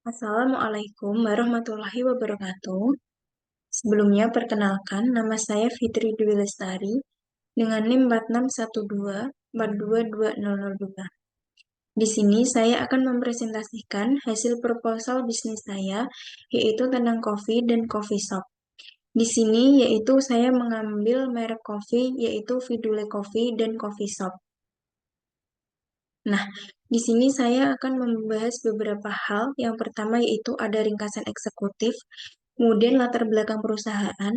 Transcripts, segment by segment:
Assalamualaikum warahmatullahi wabarakatuh. Sebelumnya, perkenalkan, nama saya Fitri Dwi Lestari dengan NIM 4612 4222002. Di sini saya akan mempresentasikan hasil proposal bisnis saya, yaitu tentang kopi dan coffee shop. Di sini yaitu saya mengambil merek kopi, yaitu Vidule Coffee dan Coffee Shop. Nah, di sini saya akan membahas beberapa hal. Yang pertama yaitu ada ringkasan eksekutif, kemudian latar belakang perusahaan,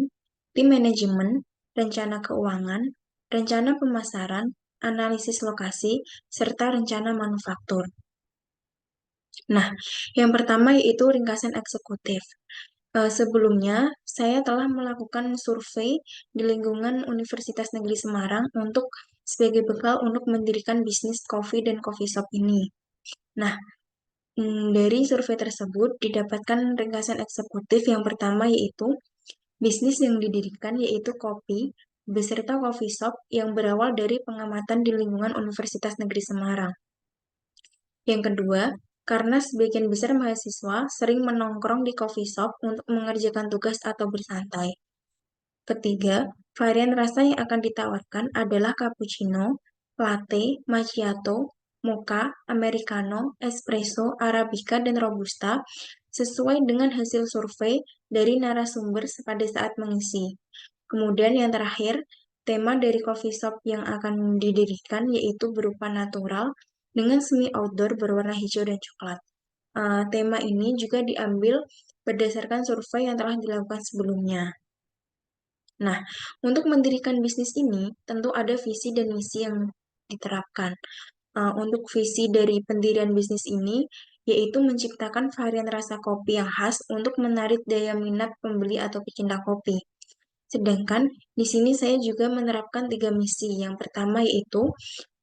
tim manajemen, rencana keuangan, rencana pemasaran, analisis lokasi, serta rencana manufaktur. Nah, yang pertama yaitu ringkasan eksekutif. Sebelumnya, saya telah melakukan survei di lingkungan Universitas Negeri Semarang untuk sebagai bekal untuk mendirikan bisnis coffee dan coffee shop ini. Nah, dari survei tersebut didapatkan ringkasan eksekutif yang pertama yaitu bisnis yang didirikan yaitu kopi beserta coffee shop yang berawal dari pengamatan di lingkungan Universitas Negeri Semarang. Yang kedua, karena sebagian besar mahasiswa sering menongkrong di coffee shop untuk mengerjakan tugas atau bersantai. Ketiga, varian rasa yang akan ditawarkan adalah cappuccino, latte, macchiato, mocha, americano, espresso, arabica, dan robusta sesuai dengan hasil survei dari narasumber pada saat mengisi. Kemudian yang terakhir, tema dari coffee shop yang akan didirikan yaitu berupa natural dengan semi outdoor berwarna hijau dan coklat. Tema ini juga diambil berdasarkan survei yang telah dilakukan sebelumnya. Nah, untuk mendirikan bisnis ini, tentu ada visi dan misi yang diterapkan. Untuk visi dari pendirian bisnis ini, yaitu menciptakan varian rasa kopi yang khas untuk menarik daya minat pembeli atau pecinta kopi. Sedangkan di sini saya juga menerapkan 3 misi. Yang pertama yaitu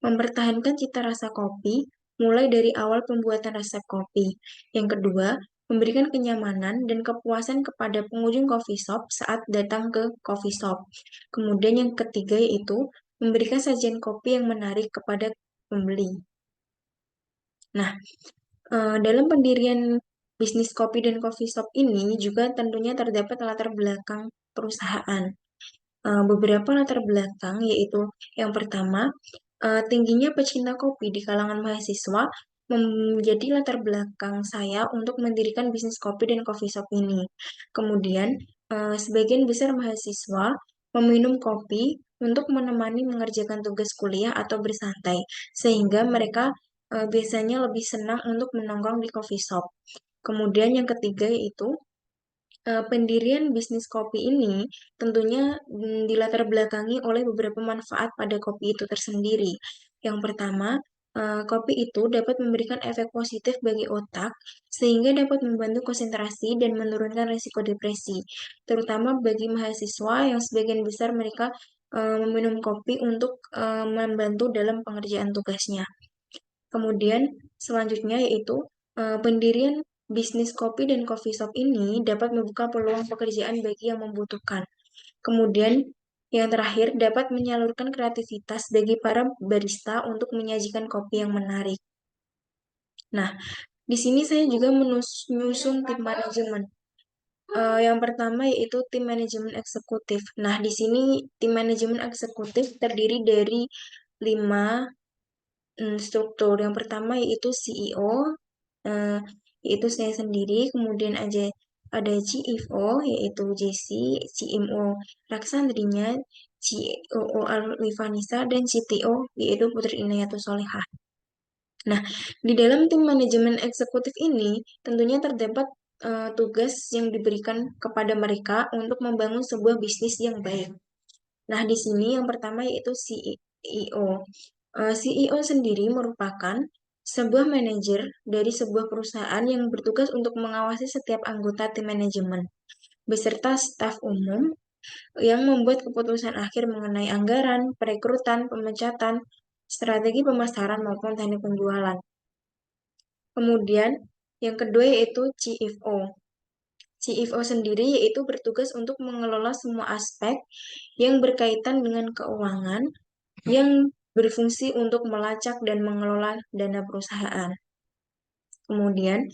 mempertahankan cita rasa kopi mulai dari awal pembuatan resep kopi. Yang kedua, memberikan kenyamanan dan kepuasan kepada pengunjung coffee shop saat datang ke coffee shop. Kemudian yang ketiga yaitu memberikan sajian kopi yang menarik kepada pembeli. Nah, dalam pendirian bisnis kopi dan coffee shop ini juga tentunya terdapat latar belakang perusahaan. Beberapa latar belakang yaitu yang pertama, tingginya pecinta kopi di kalangan mahasiswa menjadi latar belakang saya untuk mendirikan bisnis kopi dan coffee shop ini. Kemudian, sebagian besar mahasiswa meminum kopi untuk menemani mengerjakan tugas kuliah atau bersantai, sehingga mereka biasanya lebih senang untuk menongkrong di coffee shop. Kemudian yang ketiga yaitu pendirian bisnis kopi ini tentunya dilatar belakangi oleh beberapa manfaat pada kopi itu tersendiri. Yang pertama, kopi itu dapat memberikan efek positif bagi otak sehingga dapat membantu konsentrasi dan menurunkan risiko depresi, terutama bagi mahasiswa yang sebagian besar mereka meminum kopi untuk membantu dalam pengerjaan tugasnya. Kemudian selanjutnya yaitu pendirian bisnis kopi dan coffee shop ini dapat membuka peluang pekerjaan bagi yang membutuhkan. Kemudian yang terakhir dapat menyalurkan kreativitas bagi para barista untuk menyajikan kopi yang menarik. Nah, di sini saya juga menyusun tim manajemen. Yang pertama yaitu tim manajemen eksekutif. Nah, di sini tim manajemen eksekutif terdiri dari 5 struktur. Yang pertama yaitu CEO, eh, yaitu saya sendiri, kemudian ada CFO, yaitu Jesse, CMO Raksandrinya, COO Alwifanisa, dan CTO, yaitu Putri Inayatul Solehah. Nah, di dalam tim manajemen eksekutif ini, tentunya terdapat tugas yang diberikan kepada mereka untuk membangun sebuah bisnis yang baik. Nah, di sini yang pertama yaitu CEO. CEO sendiri merupakan sebuah manajer dari sebuah perusahaan yang bertugas untuk mengawasi setiap anggota tim manajemen, beserta staf umum yang membuat keputusan akhir mengenai anggaran, perekrutan, pemecatan, strategi pemasaran maupun teknik penjualan. Kemudian, yang kedua yaitu CFO. CFO sendiri yaitu bertugas untuk mengelola semua aspek yang berkaitan dengan keuangan yang berfungsi untuk melacak dan mengelola dana perusahaan. Kemudian,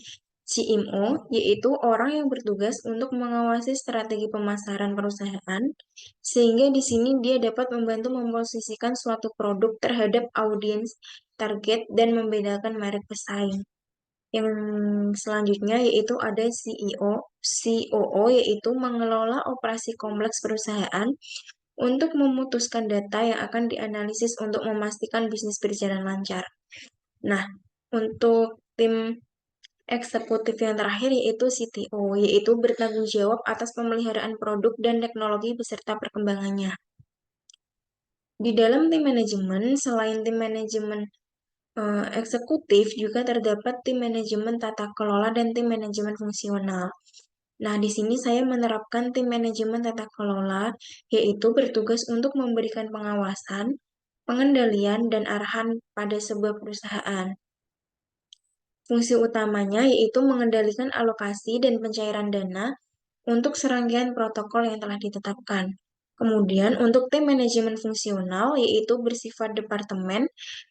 CMO yaitu orang yang bertugas untuk mengawasi strategi pemasaran perusahaan, sehingga di sini dia dapat membantu memposisikan suatu produk terhadap audiens target dan membedakan merek pesaing. Yang selanjutnya yaitu ada CEO. COO yaitu mengelola operasi kompleks perusahaan untuk memutuskan data yang akan dianalisis untuk memastikan bisnis berjalan lancar. Nah, untuk tim eksekutif yang terakhir yaitu CTO, yaitu bertanggung jawab atas pemeliharaan produk dan teknologi beserta perkembangannya. Di dalam tim manajemen, selain tim manajemen eksekutif, juga terdapat tim manajemen tata kelola dan tim manajemen fungsional. Nah, di sini saya menerapkan tim manajemen tata kelola, yaitu bertugas untuk memberikan pengawasan, pengendalian, dan arahan pada sebuah perusahaan. Fungsi utamanya yaitu mengendalikan alokasi dan pencairan dana untuk serangkaian protokol yang telah ditetapkan. Kemudian, untuk tim manajemen fungsional, yaitu bersifat departemen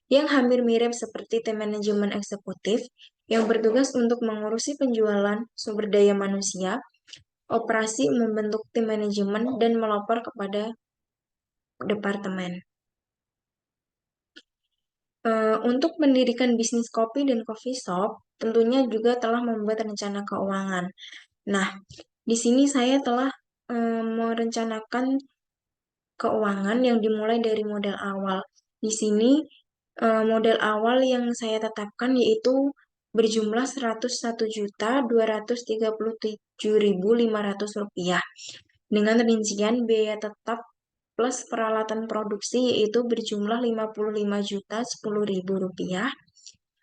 yang hampir mirip seperti tim manajemen eksekutif, yang bertugas untuk mengurusi penjualan, sumber daya manusia, operasi, membentuk tim manajemen, dan melapor kepada departemen. Untuk mendirikan bisnis kopi dan coffee shop, tentunya juga telah membuat rencana keuangan. Nah, di sini saya telah merencanakan keuangan yang dimulai dari modal awal. Di sini modal awal yang saya tetapkan yaitu berjumlah Rp101.237.500 dengan rincian biaya tetap plus peralatan produksi yaitu berjumlah Rp55.010.000.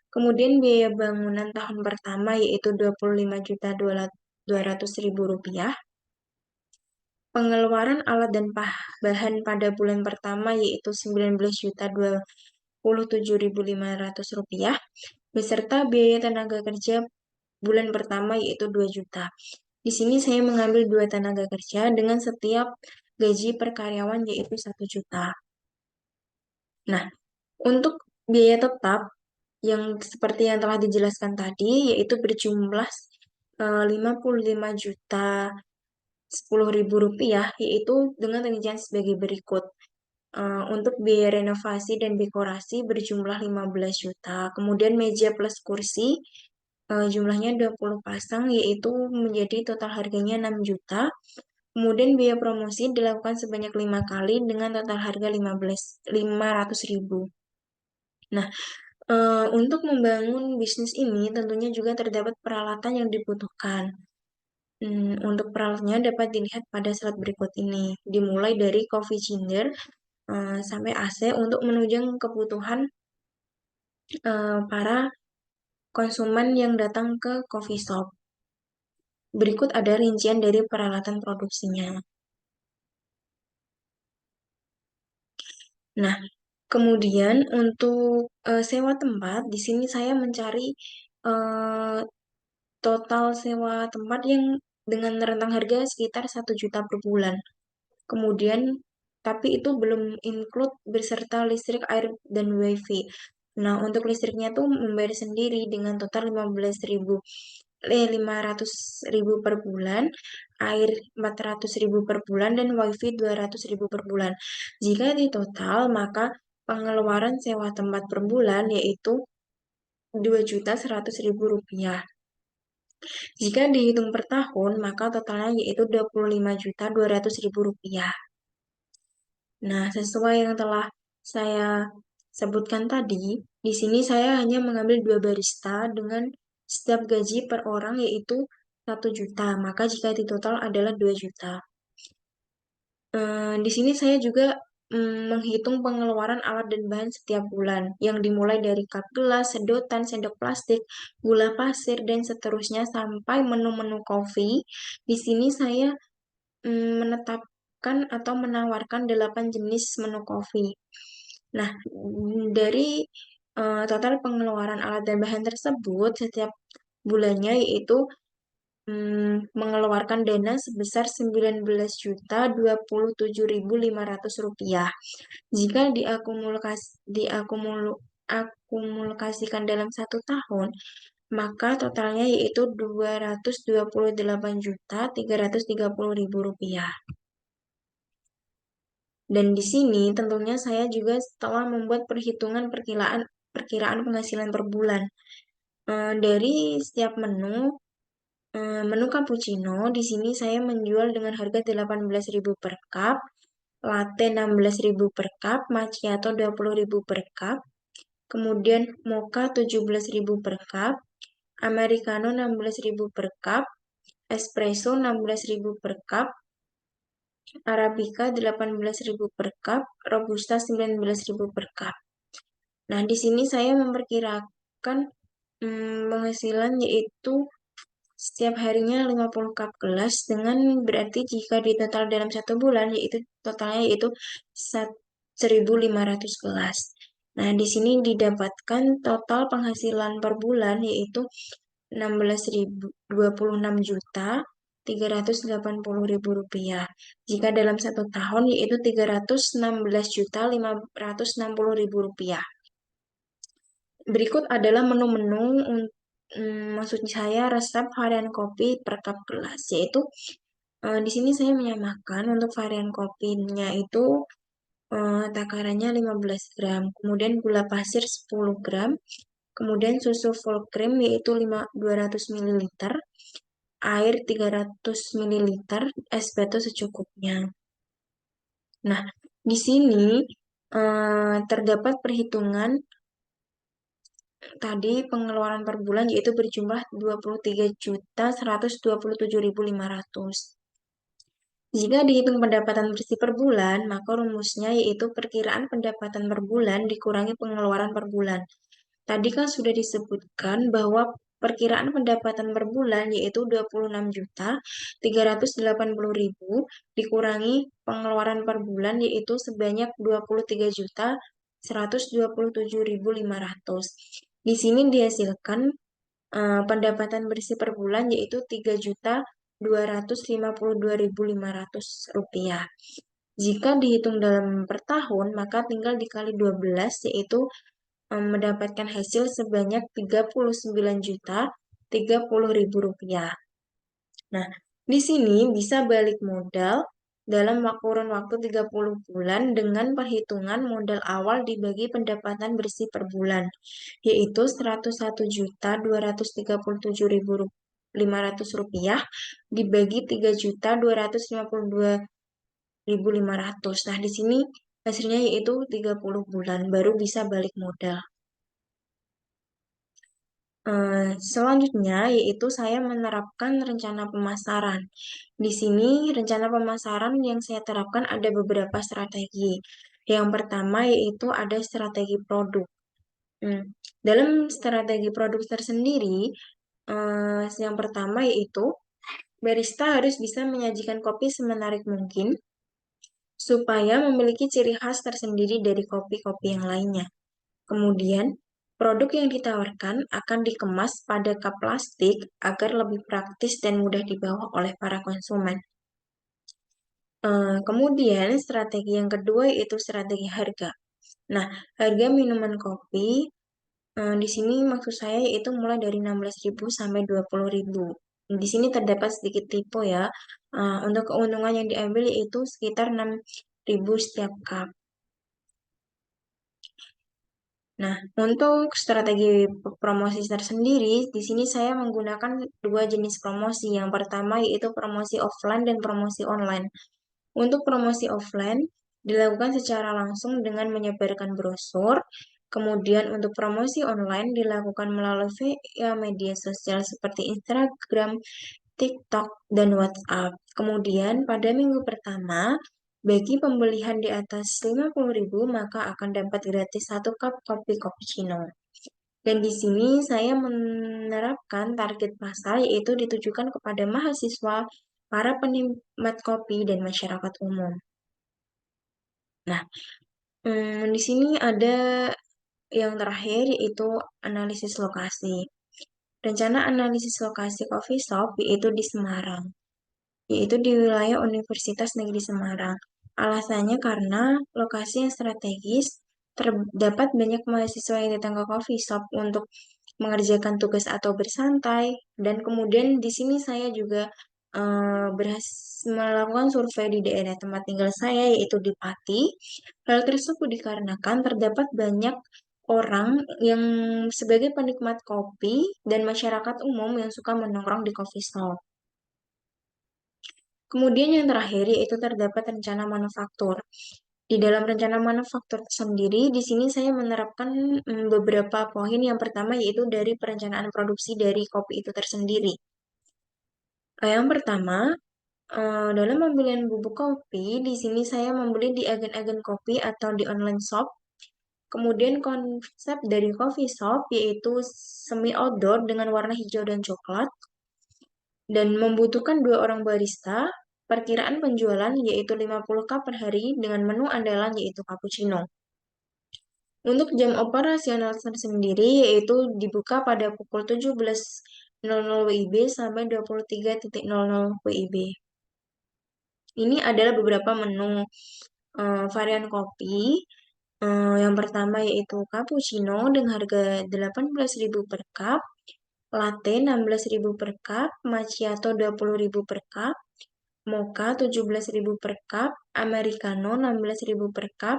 Kemudian biaya bangunan tahun pertama yaitu Rp25.200.000. Pengeluaran alat dan bahan pada bulan pertama yaitu Rp19.027.500 beserta biaya tenaga kerja bulan pertama yaitu 2 juta. Di sini saya mengambil 2 tenaga kerja dengan setiap gaji per karyawan yaitu 1 juta. Nah, untuk biaya tetap yang seperti yang telah dijelaskan tadi yaitu berjumlah Rp55.010.000 yaitu dengan rincian sebagai berikut. Untuk biaya renovasi dan dekorasi berjumlah 15 juta. Kemudian meja plus kursi jumlahnya 20 pasang yaitu menjadi total harganya 6 juta. Kemudian biaya promosi dilakukan sebanyak 5 kali dengan total harga 500.000. Nah, untuk membangun bisnis ini tentunya juga terdapat peralatan yang dibutuhkan. Untuk peralatannya dapat dilihat pada slide berikut ini. Dimulai dari coffee changer sampai AC untuk menunjang kebutuhan para konsumen yang datang ke coffee shop. Berikut ada rincian dari peralatan produksinya. Nah, kemudian untuk sewa tempat, di sini saya mencari uh, total sewa tempat yang dengan rentang harga sekitar 1 juta per bulan. Kemudian, tapi itu belum include beserta listrik, air, dan wifi. Nah, untuk listriknya tuh membayar sendiri dengan total 500.000 per bulan, air 400.000 per bulan, dan wifi 200.000 per bulan. Jika di total, maka pengeluaran sewa tempat per bulan yaitu Rp2.100.000. Jika dihitung per tahun, maka totalnya yaitu Rp25.200.000. Nah, sesuai yang telah saya sebutkan tadi, di sini saya hanya mengambil 2 barista dengan setiap gaji per orang yaitu 1 juta, maka jika di total adalah 2 juta. Di sini saya juga menghitung pengeluaran alat dan bahan setiap bulan, yang dimulai dari cup gelas, sedotan, sendok plastik, gula pasir, dan seterusnya sampai menu-menu kopi. Di sini saya menetapkan atau menawarkan 8 jenis menu kopi. Nah, dari total pengeluaran alat dan bahan tersebut setiap bulannya yaitu mengeluarkan dana sebesar Rp19.027.500. Jika diakumulasikan dalam 1 tahun, maka totalnya yaitu Rp228.330.000. Dan di sini tentunya saya juga telah membuat perhitungan perkiraan perkiraan penghasilan per bulan. Dari setiap menu, menu cappuccino di sini saya menjual dengan harga 18.000 per cup, latte 16.000 per cup, macchiato 20.000 per cup, kemudian mocha 17.000 per cup, americano 16.000 per cup, espresso 16.000 per cup, arabica 18.000 per cup, robusta 19.000 per cup. Nah, di sini saya memperkirakan penghasilan yaitu setiap harinya 50 cup gelas dengan berarti jika di total dalam satu bulan yaitu totalnya yaitu 1.500 gelas. Nah, di sini didapatkan total penghasilan per bulan yaitu 16.026.380.000 rupiah. Jika dalam satu tahun yaitu 316.560.000 rupiah. Berikut adalah menu-menu maksud saya resep varian kopi per cup gelas, yaitu di sini saya menyamakan untuk varian kopinya itu takarannya 15 gram, kemudian gula pasir 10 gram, kemudian susu full cream yaitu 200 ml, air 300 ml, es batu secukupnya. Nah, di sini terdapat perhitungan tadi pengeluaran per bulan yaitu berjumlah 23.127.500. Jika dihitung pendapatan bersih per bulan, maka rumusnya yaitu perkiraan pendapatan per bulan dikurangi pengeluaran per bulan. Tadi kan sudah disebutkan bahwa perkiraan pendapatan per bulan yaitu 26.380.000 dikurangi pengeluaran per bulan yaitu sebanyak 23.127.500. Di sini dihasilkan pendapatan bersih per bulan yaitu 3.252.500 rupiah. Jika dihitung dalam per tahun, maka tinggal dikali 12 yaitu mendapatkan hasil sebanyak 39.030.000 rupiah. Nah, di sini bisa balik modal dalam kurun waktu 30 bulan dengan perhitungan modal awal dibagi pendapatan bersih per bulan, yaitu 101.237.500 rupiah dibagi 3.252.500. Nah, di sini hasilnya yaitu 30 bulan baru bisa balik modal. Selanjutnya yaitu saya menerapkan rencana pemasaran. Di sini rencana pemasaran yang saya terapkan ada beberapa strategi. Yang pertama yaitu ada strategi produk. Dalam strategi produk tersendiri, yang pertama yaitu barista harus bisa menyajikan kopi semenarik mungkin supaya memiliki ciri khas tersendiri dari kopi-kopi yang lainnya. Kemudian, produk yang ditawarkan akan dikemas pada cup plastik agar lebih praktis dan mudah dibawa oleh para konsumen. Kemudian, strategi yang kedua yaitu strategi harga. Nah, harga minuman kopi di sini maksud saya yaitu mulai dari 16.000 sampai 20.000. Di sini terdapat sedikit tipe ya. Untuk keuntungan yang diambil yaitu sekitar 6.000 setiap cup. Nah, untuk strategi promosi tersendiri, di sini saya menggunakan dua jenis promosi. Yang pertama yaitu promosi offline dan promosi online. Untuk promosi offline dilakukan secara langsung dengan menyebarkan brosur. Kemudian untuk promosi online dilakukan melalui via media sosial seperti Instagram, TikTok, dan WhatsApp. Kemudian pada minggu pertama, bagi pembelian di atas 50.000 maka akan dapat gratis satu cup kopi cappuccino. Dan di sini saya menerapkan target pasar yaitu ditujukan kepada mahasiswa, para penikmat kopi, dan masyarakat umum. Nah, di sini ada yang terakhir yaitu analisis lokasi. Rencana analisis lokasi coffee shop yaitu di Semarang, yaitu di wilayah Universitas Negeri Semarang. Alasannya karena lokasi yang strategis, terdapat banyak mahasiswa yang datang ke coffee shop untuk mengerjakan tugas atau bersantai. Dan kemudian di sini saya juga berhasil melakukan survei di daerah tempat tinggal saya, yaitu di Pati. Hal tersebut dikarenakan terdapat banyak orang yang sebagai penikmat kopi dan masyarakat umum yang suka menongkrong di coffee shop. Kemudian yang terakhir yaitu terdapat rencana manufaktur. Di dalam rencana manufaktur sendiri, di sini saya menerapkan beberapa poin. Yang pertama yaitu dari perencanaan produksi dari kopi itu tersendiri. Yang pertama, dalam pembelian bubuk kopi, di sini saya membeli di agen-agen kopi atau di online shop. Kemudian konsep dari coffee shop yaitu semi outdoor dengan warna hijau dan coklat dan membutuhkan 2 orang barista. Perkiraan penjualan yaitu 50 cup per hari dengan menu andalan yaitu cappuccino. Untuk jam operasional sendiri yaitu dibuka pada pukul 17.00 WIB sampai 23.00 WIB. Ini adalah beberapa menu varian kopi. Yang pertama yaitu cappuccino dengan harga 18.000 per cup, latte 16.000 per cup, macchiato 20.000 per cup, mocha 17.000 per cup, americano 16.000 per cup,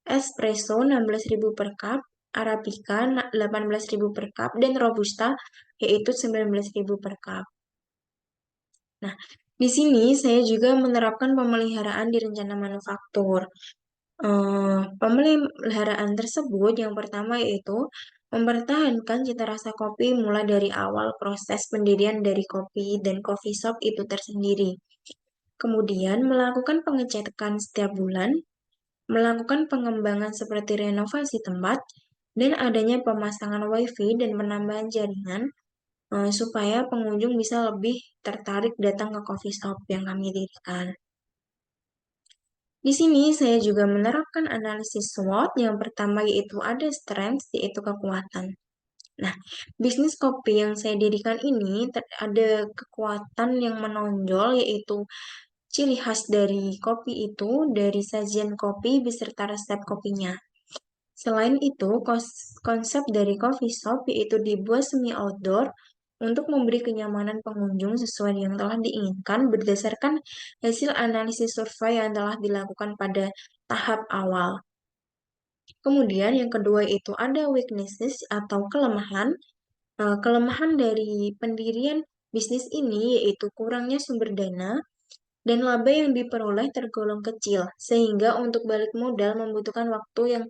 espresso 16.000 per cup, arabica 18.000 per cup, dan robusta yaitu 19.000 per cup. Nah, di sini saya juga menerapkan pemeliharaan di rencana manufaktur. Pemeliharaan tersebut yang pertama yaitu mempertahankan cita rasa kopi mulai dari awal proses pendirian dari kopi dan coffee shop itu tersendiri. Kemudian melakukan pengecekan setiap bulan, melakukan pengembangan seperti renovasi tempat, dan adanya pemasangan WiFi dan penambahan jaringan supaya pengunjung bisa lebih tertarik datang ke coffee shop yang kami dirikan. Di sini saya juga menerapkan analisis SWOT. Yang pertama yaitu ada strength, yaitu kekuatan. Nah, bisnis kopi yang saya dirikan ini ada kekuatan yang menonjol yaitu ciri khas dari kopi itu dari sajian kopi beserta resep kopinya. Selain itu, konsep dari coffee shop yaitu dibuat semi outdoor untuk memberi kenyamanan pengunjung sesuai yang telah diinginkan berdasarkan hasil analisis survei yang telah dilakukan pada tahap awal. Kemudian yang kedua itu ada weaknesses atau kelemahan. Kelemahan dari pendirian bisnis ini yaitu kurangnya sumber dana dan laba yang diperoleh tergolong kecil, sehingga untuk balik modal membutuhkan waktu yang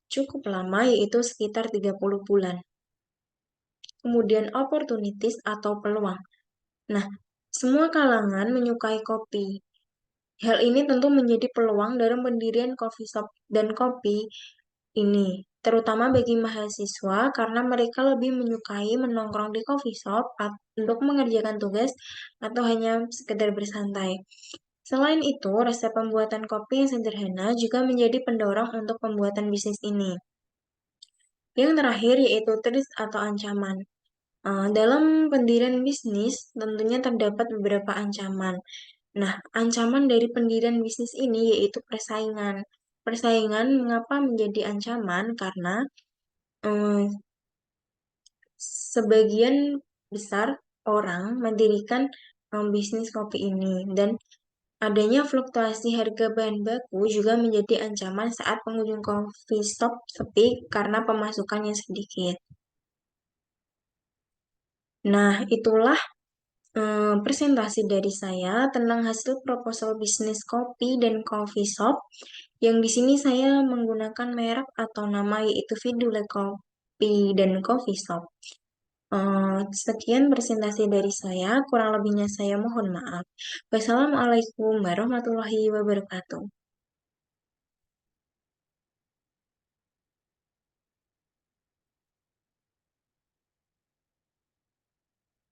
cukup lama yaitu sekitar 30 bulan. Kemudian opportunities atau peluang. Nah, semua kalangan menyukai kopi. Hal ini tentu menjadi peluang dalam pendirian coffee shop dan kopi ini, terutama bagi mahasiswa karena mereka lebih menyukai menongkrong di coffee shop untuk mengerjakan tugas atau hanya sekedar bersantai. Selain itu, resep pembuatan kopi yang sederhana juga menjadi pendorong untuk pembuatan bisnis ini. Yang terakhir yaitu threat atau ancaman. Dalam pendirian bisnis tentunya terdapat beberapa ancaman. Nah, ancaman dari pendirian bisnis ini yaitu persaingan. Persaingan mengapa menjadi ancaman? Karena eh, sebagian besar orang mendirikan bisnis kopi ini dan adanya fluktuasi harga bahan baku juga menjadi ancaman saat pengunjung coffee shop sepi karena pemasukannya sedikit. Nah, itulah presentasi dari saya tentang hasil proposal bisnis kopi dan coffee shop yang di sini saya menggunakan merek atau nama yaitu Vidule Kopi dan Coffee Shop. Sekian presentasi dari saya, kurang lebihnya saya mohon maaf. Wassalamualaikum warahmatullahi wabarakatuh.